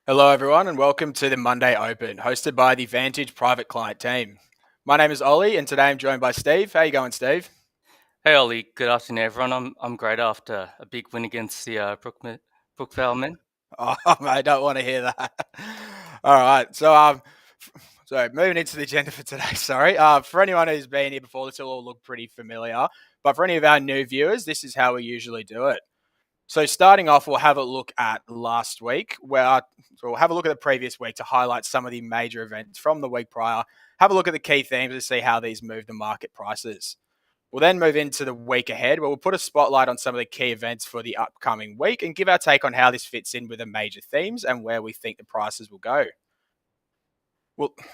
Hello, everyone, and welcome to the Monday Open, hosted by the Vantage private client team. My name is Ollie, and today I'm joined by Steve. How you going, Steve? Hey Ollie, good afternoon everyone. I'm great after a big win against the Brookvale men. Oh, I don't want to hear that. All right, so moving into the agenda for today. Sorry, for anyone who's been here before, this will all look pretty familiar. But for any of our new viewers, this is how we usually do it. So starting off, we'll have a look at last week, so we'll have a look at the previous week to highlight some of the major events from the week prior. Have a look at the key themes to see how these move the market prices. We'll then move into the week ahead, where we'll put a spotlight on some of the key events for the upcoming week and give our take on how this fits in with the major themes and where we think the prices will go.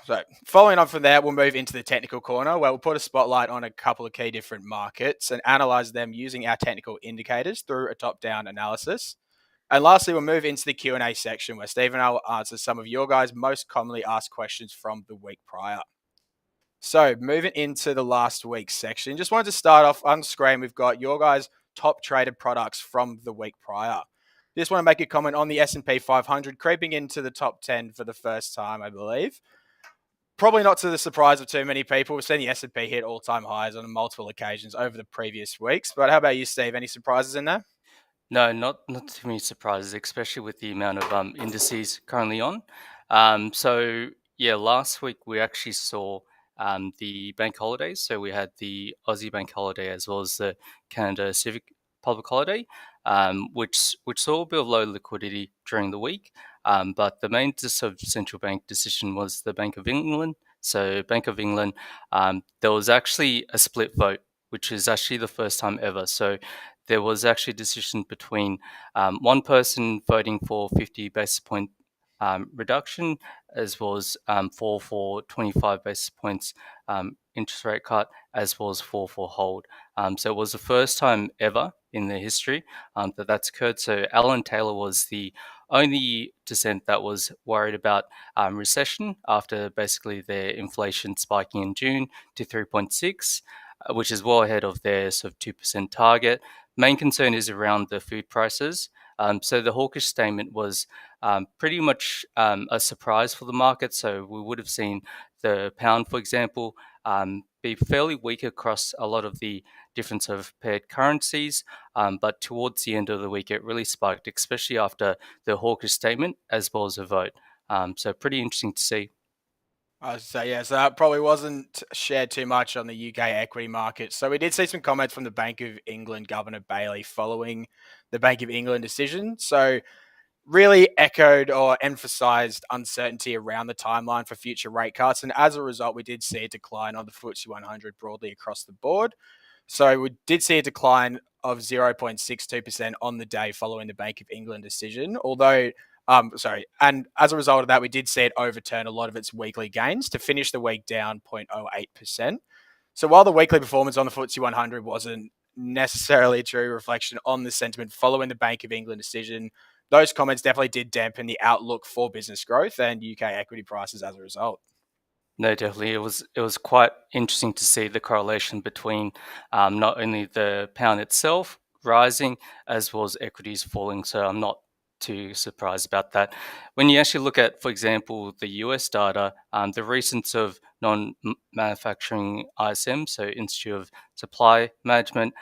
So following on from there, we'll move into the technical corner where we'll put a spotlight on a couple of key different markets and analyze them using our technical indicators through a top-down analysis. And lastly, we'll move into the Q&A section where Steve and I will answer some of your guys' most commonly asked questions from the week prior. So moving into the last week's section, just wanted to start off on screen. We've got your guys' top traded products from the week prior. Just want to make a comment on the S&P 500 creeping into the top 10 for the first time, I believe. Probably not to the surprise of too many people. We've seen the S&P hit all-time highs on multiple occasions over the previous weeks. But how about you, Steve? Any surprises in there? No, not too many surprises, especially with the amount of indices currently on. So yeah, last week we actually saw the bank holidays. So we had the Aussie bank holiday as well as the Canada Civic public holiday, which saw a bit of low liquidity during the week. But the main sort of central bank decision was the Bank of England. So Bank of England, there was actually a split vote, which is actually the first time ever. So there was actually a decision between one person voting for 50 basis point reduction, as well as four for 25 basis points interest rate cut, as well as four for hold. So it was the first time ever in the history that that's occurred. So Alan Taylor was the only dissent that was worried about recession after basically their inflation spiking in June to 3.6, which is well ahead of their sort of 2% target. Main concern is around the food prices. So the hawkish statement was pretty much a surprise for the market. So we would have seen the pound, for example, be fairly weak across a lot of the different sort of paired currencies. But towards the end of the week, it really spiked, especially after the hawkish statement as well as a vote. So pretty interesting to see. So that probably wasn't shared too much on the UK equity market. So we did see some comments from the Bank of England Governor Bailey following the Bank of England decision. So really echoed or emphasized uncertainty around the timeline for future rate cuts. And as a result, we did see a decline on the FTSE 100 broadly across the board. So we did see a decline of 0.62% on the day following the Bank of England decision, and as a result of that, we did see it overturn a lot of its weekly gains to finish the week down 0.08%. So while the weekly performance on the FTSE 100 wasn't necessarily a true reflection on the sentiment following the Bank of England decision, those comments definitely did dampen the outlook for business growth and UK equity prices as a result. No, definitely. It was quite interesting to see the correlation between not only the pound itself rising as well as equities falling. So I'm not too surprised about that. When you actually look at, for example, the US data, the recent of non-manufacturing ISM, so Institute of Supply Management,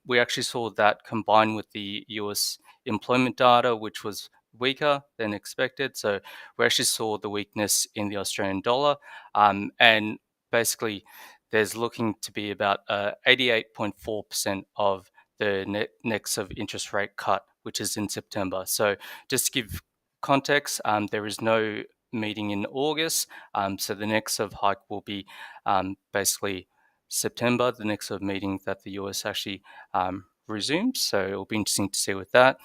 we actually saw that combined with the US employment data, which was weaker than expected. So we actually saw the weakness in the Australian dollar. And basically, there's looking to be about 88.4% of the next of interest rate cut, which is in September. So just to give context, there is no meeting in August. So the next of hike will be basically September, the next of meeting that the US actually resumes. So it'll be interesting to see with that.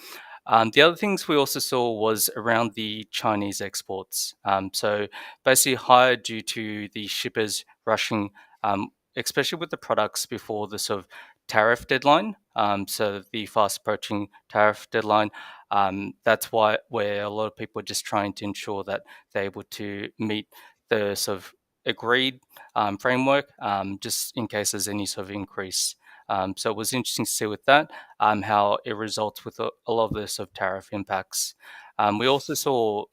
The other things we also saw was around the Chinese exports. So basically higher due to the shippers rushing, especially with the products before the sort of tariff deadline. So the fast approaching tariff deadline. That's why where a lot of people are just trying to ensure that they're able to meet the sort of agreed framework, just in case there's any sort of increase. So it was interesting to see with that how it results with a lot of the sort of tariff impacts. We also saw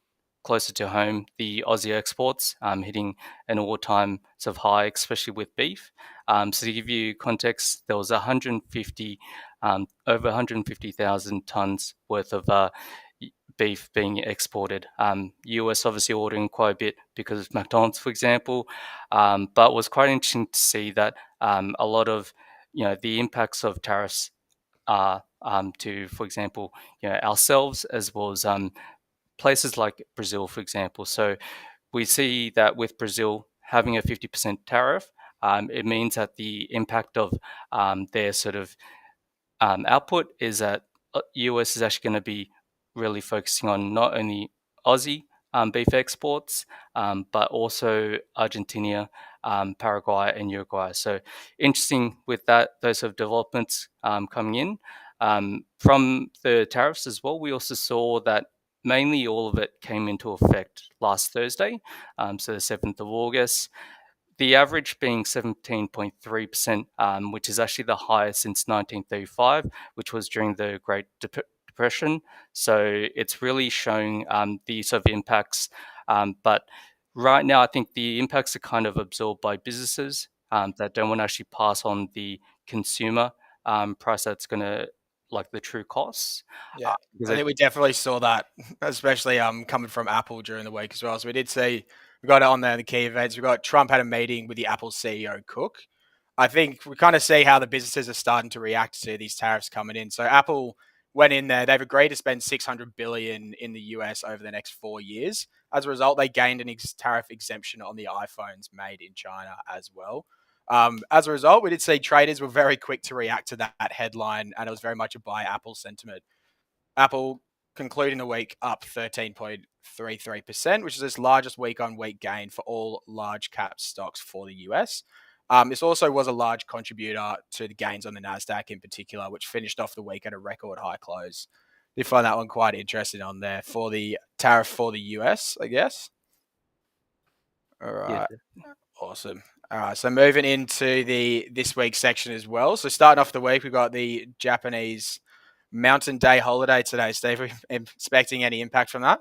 closer to home, the Aussie exports hitting an all-time sort of high, especially with beef. So to give you context, there was 150, over 150,000 tons worth of beef being exported. US obviously ordering quite a bit because of McDonald's, for example, but it was quite interesting to see that a lot of the impacts of tariffs are to, for example, ourselves as well as places like Brazil, for example. So we see that with Brazil having a 50% tariff, it means that the impact of their sort of output is that US is actually going to be really focusing on not only Aussie beef exports, but also Argentina, Paraguay, and Uruguay. So interesting with those sort of developments coming in. From the tariffs as well, we also saw that mainly all of it came into effect last Thursday, so the 7th of August. The average being 17.3%, which is actually the highest since 1935, which was during the Great Depression. So it's really showing the sort of impacts. But right now, I think the impacts are kind of absorbed by businesses that don't want to actually pass on the consumer price that's going to, like the true costs. Yeah, Because I think we definitely saw that, especially coming from Apple during the week as well. So we did see we got it on there, the key events. We got Trump had a meeting with the Apple CEO Cook. I think we kind of see how the businesses are starting to react to these tariffs coming in. So Apple went in there; they've agreed to spend 600 billion in the US over the next 4 years. As a result, they gained an tariff exemption on the iPhones made in China as well. As a result, we did see traders were very quick to react to that headline, and it was very much a buy Apple sentiment. Apple concluding the week up 13.33%, which is its largest week on week gain for all large cap stocks for the US. This also was a large contributor to the gains on the NASDAQ in particular, which finished off the week at a record high close. You find that one quite interesting on there for the tariff for the US, I guess. All yeah, right. Awesome. All right, so moving into the this week's section as well. So starting off the week, we've got the Japanese Mountain Day holiday today. Steve, are we expecting any impact from that?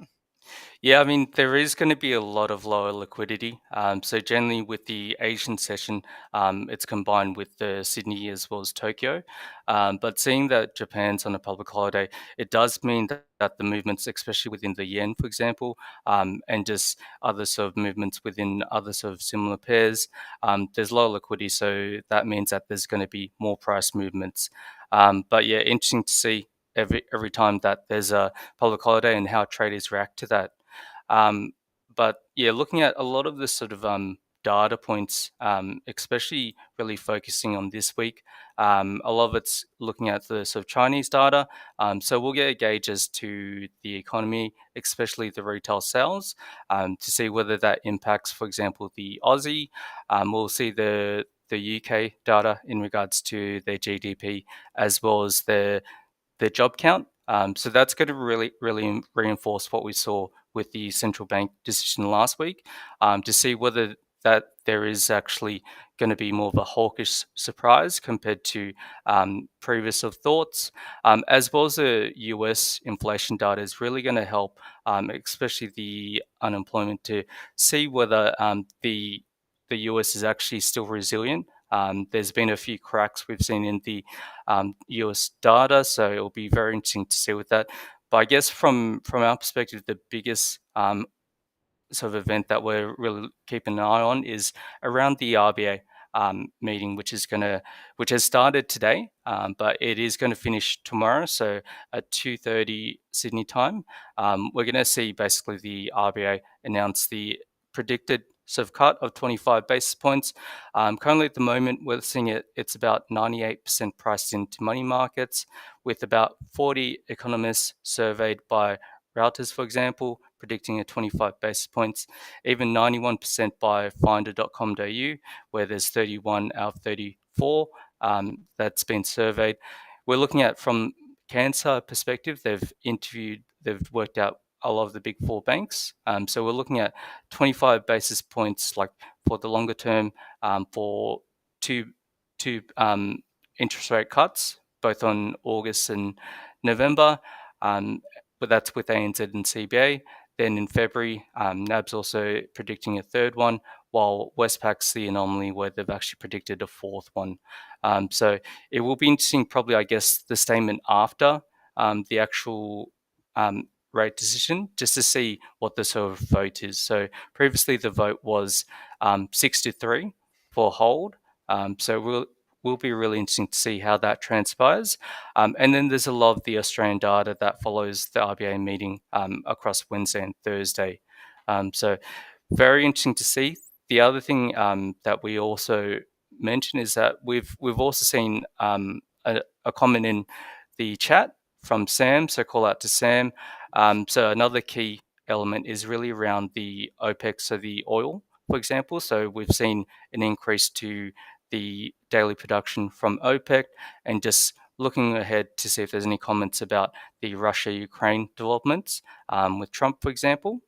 Yeah, I mean, there is going to be a lot of lower liquidity. So generally with the Asian session, it's combined with the Sydney as well as Tokyo. But seeing that Japan's on a public holiday, it does mean that the movements, especially within the yen, for example, and just other sort of movements within other sort of similar pairs, there's lower liquidity. So that means that there's going to be more price movements. But yeah, interesting to see every time that there's a public holiday and how traders react to that. Um, but yeah, looking at a lot of the sort of data points, especially really focusing on this week, a lot of it's looking at the sort of Chinese data. So we'll get a gauge as to the economy, especially the retail sales, to see whether that impacts, for example, the Aussie. We'll see the UK data in regards to their GDP as well as the job count. So that's going to really reinforce what we saw with the central bank decision last week, to see whether that there is actually going to be more of a hawkish surprise compared to previous of thoughts, as well as the US inflation data is really going to help, especially the unemployment, to see whether the US is actually still resilient. There's been a few cracks we've seen in the US data, so it'll be very interesting to see with that. But I guess from our perspective, the biggest sort of event that we're really keeping an eye on is around the RBA meeting, which has started today, but it is going to finish tomorrow. So at 2:30 Sydney time, we're going to see basically the RBA announce the predicted sort of cut of 25 basis points. Currently, at the moment, we're seeing it's about 98% priced into money markets, with about 40 economists surveyed by Reuters, for example, predicting a 25 basis points, even 91% by finder.com.au, where there's 31 out of 34 that's been surveyed. We're looking at, from cancer perspective, they've worked out a lot of the big four banks. So we're looking at 25 basis points, like for the longer term, for two interest rate cuts, both on August and November. But that's with ANZ and CBA. Then in February, NAB's also predicting a third one, while Westpac's the anomaly where they've actually predicted a fourth one. So it will be interesting, probably, I guess, the statement after the actual rate decision, just to see what the sort of vote is. So previously the vote was 6-3 for hold. So will be really interesting to see how that transpires. And then there's a lot of the Australian data that follows the RBA meeting across Wednesday and Thursday. So very interesting to see. The other thing that we also mentioned is that we've also seen a comment in the chat from Sam. So call out to Sam. So another key element is really around the OPEC, so the oil, for example. So we've seen an increase to the daily production from OPEC, and just looking ahead to see if there's any comments about the Russia-Ukraine developments with Trump, for example.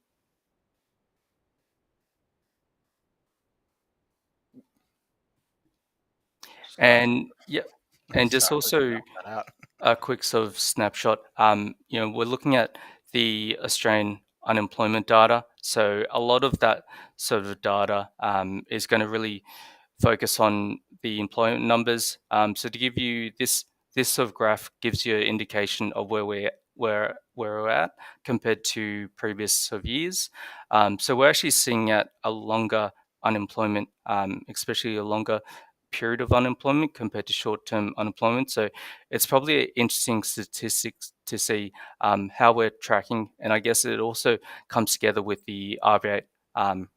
And yeah, and just also a quick sort of snapshot. We're looking at the Australian unemployment data. So a lot of that sort of data is going to really focus on the employment numbers. So to give you this sort of graph gives you an indication of where we're at compared to previous sort of years. So we're actually seeing at a longer unemployment, especially a longer period of unemployment compared to short-term unemployment. So it's probably an interesting statistics to see how we're tracking, and I guess it also comes together with the RBA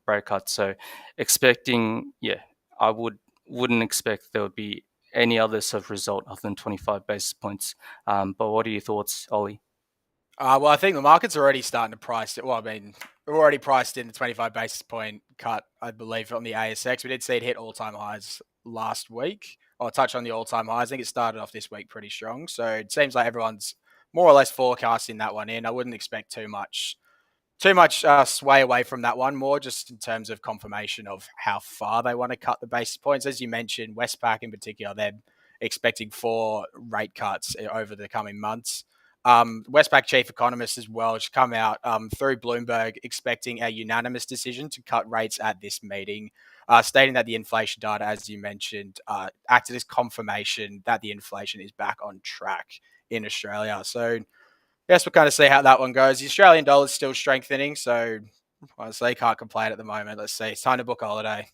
rate cut. So expecting, I wouldn't expect there would be any other sort of result other than 25 basis points. But what are your thoughts, Ollie? Well, I think the market's already starting to price it. Well, I mean, we're already priced in the 25 basis point cut, I believe, on the ASX. We did see it hit all-time highs last week, or touch on the all-time highs. I think it started off this week pretty strong. So it seems like everyone's more or less forecasting that one in. I wouldn't expect too much sway away from that one, more just in terms of confirmation of how far they want to cut the basis points. As you mentioned, Westpac in particular, they're expecting 4 rate cuts over the coming months. Westpac chief economist as well has come out through Bloomberg expecting a unanimous decision to cut rates at this meeting, stating that the inflation data, as you mentioned, acted as confirmation that the inflation is back on track in Australia. So yes, we'll kind of see how that one goes. The Australian dollar is still strengthening, so honestly, can't complain at the moment. Let's see. It's time to book a holiday.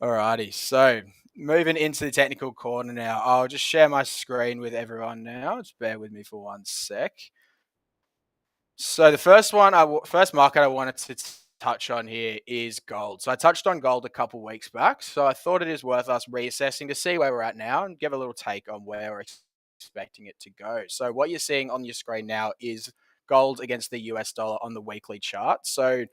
Alrighty, so moving into the technical corner now. I'll just share my screen with everyone now. Just bear with me for one sec. So the first market I wanted to touch on here is gold. So I touched on gold a couple weeks back. So I thought it is worth us reassessing to see where we're at now and give a little take on where we're expecting it to go. So what you're seeing on your screen now is gold against the US dollar on the weekly chart. So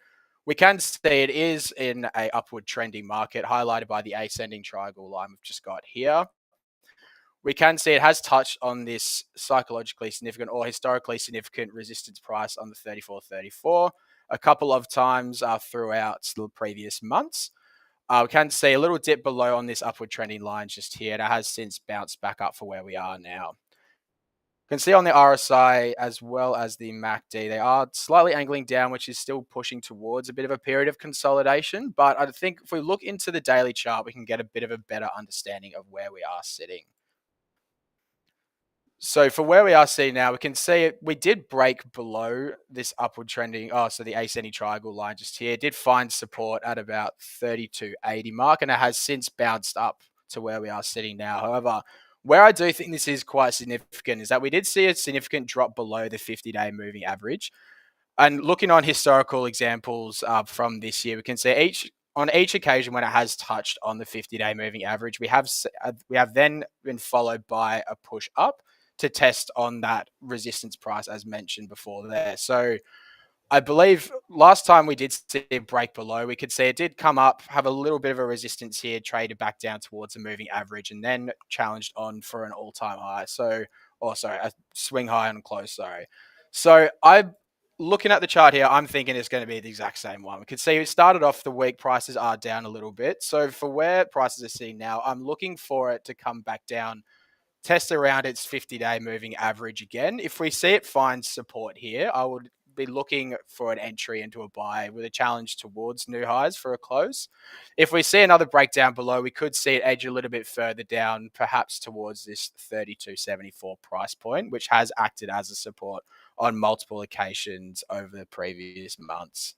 we can see it is in a upward trending market, highlighted by the ascending triangle line we've just got here. We can see it has touched on this psychologically significant or historically significant resistance price on the 34.34 a couple of times throughout the previous months. We can see a little dip below on this upward trending line just here. It has since bounced back up for where we are now. You can see on the RSI as well as the MACD, they are slightly angling down, which is still pushing towards a bit of a period of consolidation. But I think if we look into the daily chart, we can get a bit of a better understanding of where we are sitting. So for where we are seeing now, we can see it, we did break below this upward trending, so the ascending triangle line just here, did find support at about 32.80 mark, and it has since bounced up to where we are sitting now. However, where I do think this is quite significant is that we did see a significant drop below the 50-day moving average. And looking on historical examples from this year, we can see on each occasion when it has touched on the 50-day moving average, we have then been followed by a push up to test on that resistance price as mentioned before there. So I believe last time we did see it break below, we could see it did come up, have a little bit of a resistance here, traded back down towards the moving average, and then challenged on for an all-time high. A swing high on close, sorry. So I'm looking at the chart here, I'm thinking it's going to be the exact same one. We can see it started off the week, prices are down a little bit. So for where prices are sitting now, I'm looking for it to come back down, test around its 50-day moving average again. If we see it find support here, I would be looking for an entry into a buy with a challenge towards new highs for a close. If we see another breakdown below, we could see it edge a little bit further down, perhaps towards this 32.74 price point, which has acted as a support on multiple occasions over the previous months.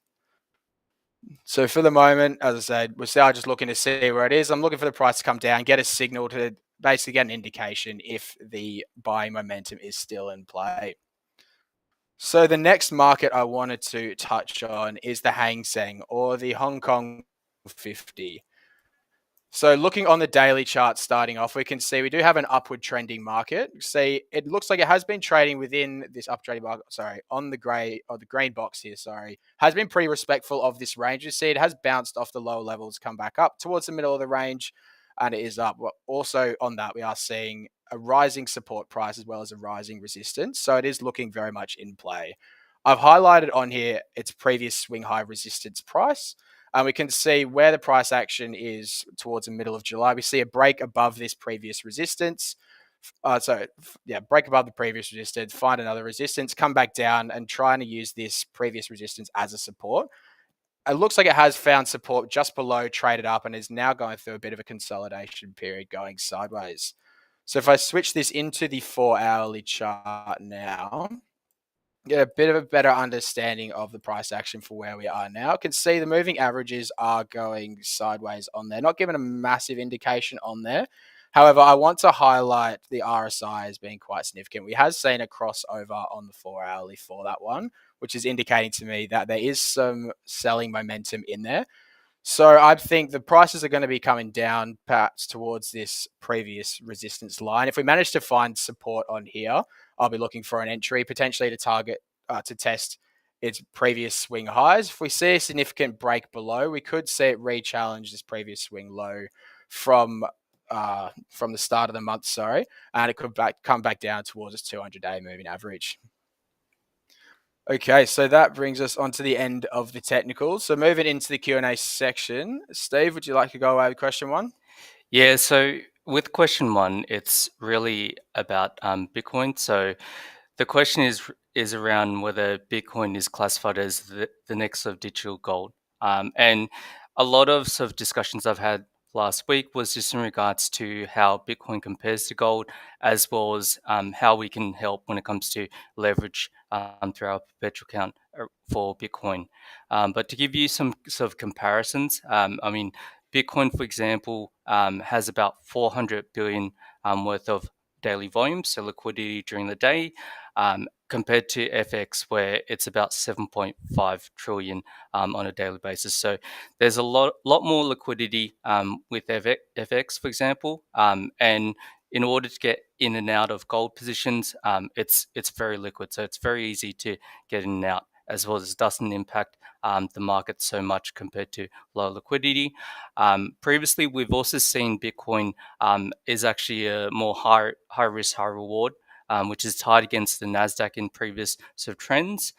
So for the moment, as I said, we're still just looking to see where it is. I'm looking for the price to come down, get a signal to basically get an indication if the buying momentum is still in play. So the next market I wanted to touch on is the Hang Seng, or the Hong Kong 50. So looking on the daily chart starting off, we can see we do have an upward trending market. See, it looks like it has been trading within this uptrending market, on the grey or the green box here, has been pretty respectful of this range. You see it has bounced off the lower levels, come back up towards the middle of the range, and it is up. Also on that, we are seeing a rising support price as well as a rising resistance. So it is looking very much in play. I've highlighted on here its previous swing high resistance price. And we can see where the price action is towards the middle of July. We see a break above this previous resistance. Break above the previous resistance, find another resistance, come back down and trying to use this previous resistance as a support. It looks like it has found support just below, traded up, and is now going through a bit of a consolidation period going sideways. So if I switch this into the 4-hourly chart now, get a bit of a better understanding of the price action for where we are now. I can see the moving averages are going sideways on there, not giving a massive indication on there. However, I want to highlight the RSI as being quite significant. We have seen a crossover on the 4-hourly for that one, which is indicating to me that there is some selling momentum in there. So I think the prices are going to be coming down perhaps towards this previous resistance line. If we manage to find support on here, I'll be looking for an entry, potentially to target, to test its previous swing highs. If we see a significant break below, we could see it re-challenge this previous swing low from the start of the month, and it could come back down towards its 200-day moving average. Okay, so that brings us on to the end of the technicals. So moving into the Q&A section, Steve, would you like to go away with question one? Yeah, so with question one, it's really about Bitcoin. So the question is around whether Bitcoin is classified as the next sort of digital gold. And a lot of sort of discussions I've had last week was just in regards to how Bitcoin compares to gold, as well as how we can help when it comes to leverage through our perpetual account for Bitcoin. But to give you some sort of comparisons, I mean, Bitcoin, for example, has about 400 billion worth of daily volume, so liquidity during the day, compared to FX, where it's about 7.5 trillion on a daily basis. So there's a lot more liquidity with FX, for example, and in order to get in and out of gold positions, it's very liquid, so it's very easy to get in and out, as well as it doesn't impact the market so much compared to low liquidity. Previously, we've also seen Bitcoin is actually a more high risk, high reward, which is tied against the Nasdaq in previous sort of trends.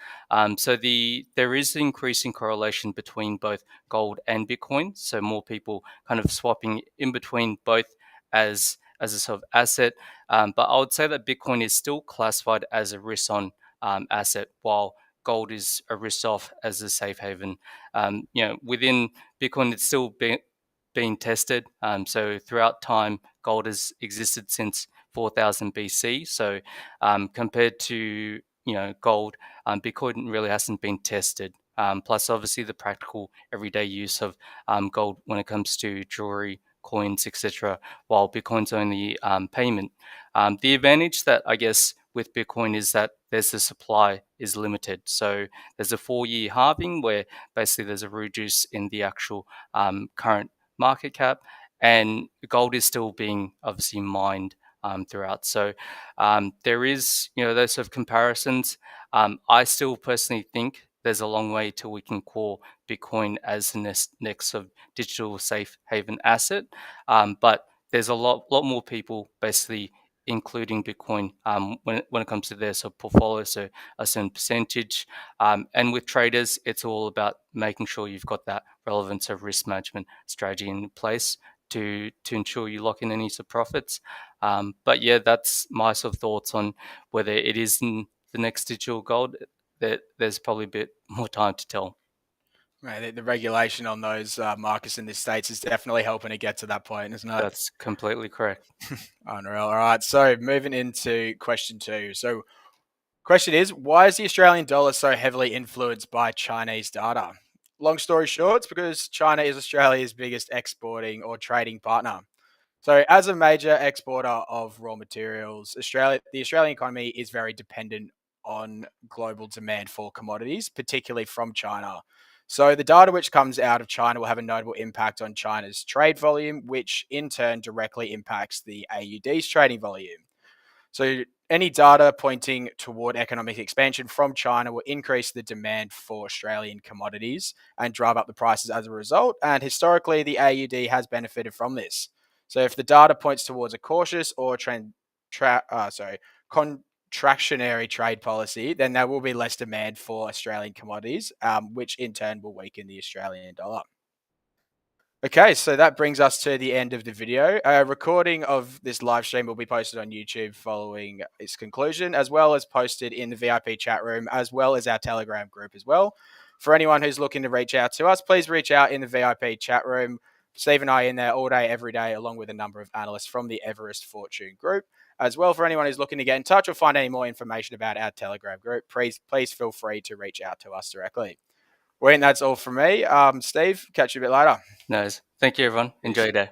So there is an increasing correlation between both gold and Bitcoin. So more people kind of swapping in between both as a sort of asset. But I would say that Bitcoin is still classified as a risk on asset, while gold is a risk off as a safe haven. Within Bitcoin, it's still being tested. So throughout time, gold has existed since 4000 BC. So compared to gold, Bitcoin really hasn't been tested. Plus, obviously, the practical everyday use of gold when it comes to jewelry, coins, etc., while Bitcoin's only payment. The advantage that I guess with Bitcoin is that the supply is limited. So there's a 4-year halving where basically there's a reduce in the actual current market cap, and gold is still being obviously mined throughout. So there is those sort of comparisons. I still personally think there's a long way till we can call Bitcoin as the next sort of digital safe haven asset. But there's a lot more people basically including Bitcoin when it comes to their sort of portfolio, so a certain percentage. And with traders, it's all about making sure you've got that relevance of risk management strategy in place to ensure you lock in any sort of profits. But yeah, that's my sort of thoughts on whether it is the next digital gold. there's probably a bit more time to tell. Right, the regulation on those markets in the States is definitely helping to get to that point, isn't it? That's completely correct. Unreal. All right, so moving into question 2. So, question is, why is the Australian dollar so heavily influenced by Chinese data? Long story short, it's because China is Australia's biggest exporting or trading partner. So, as a major exporter of raw materials, the Australian economy is very dependent on global demand for commodities, particularly from China. So, the data which comes out of China will have a notable impact on China's trade volume, which in turn directly impacts the AUD's trading volume. So, any data pointing toward economic expansion from China will increase the demand for Australian commodities and drive up the prices as a result. And historically, the AUD has benefited from this. So, if the data points towards a cautious or contractionary trade policy, then there will be less demand for Australian commodities, which in turn will weaken the Australian dollar. Okay, so that brings us to the end of the video. A recording of this live stream will be posted on YouTube following its conclusion, as well as posted in the VIP chat room, as well as our Telegram group as well. For anyone who's looking to reach out to us, please reach out in the VIP chat room. Steve and I are in there all day, every day, along with a number of analysts from the Everest Fortune group. As well, for anyone who's looking to get in touch or find any more information about our Telegram group, please feel free to reach out to us directly. Well, that's all from me. Steve, catch you a bit later. Nice. Thank you, everyone. Enjoy your day.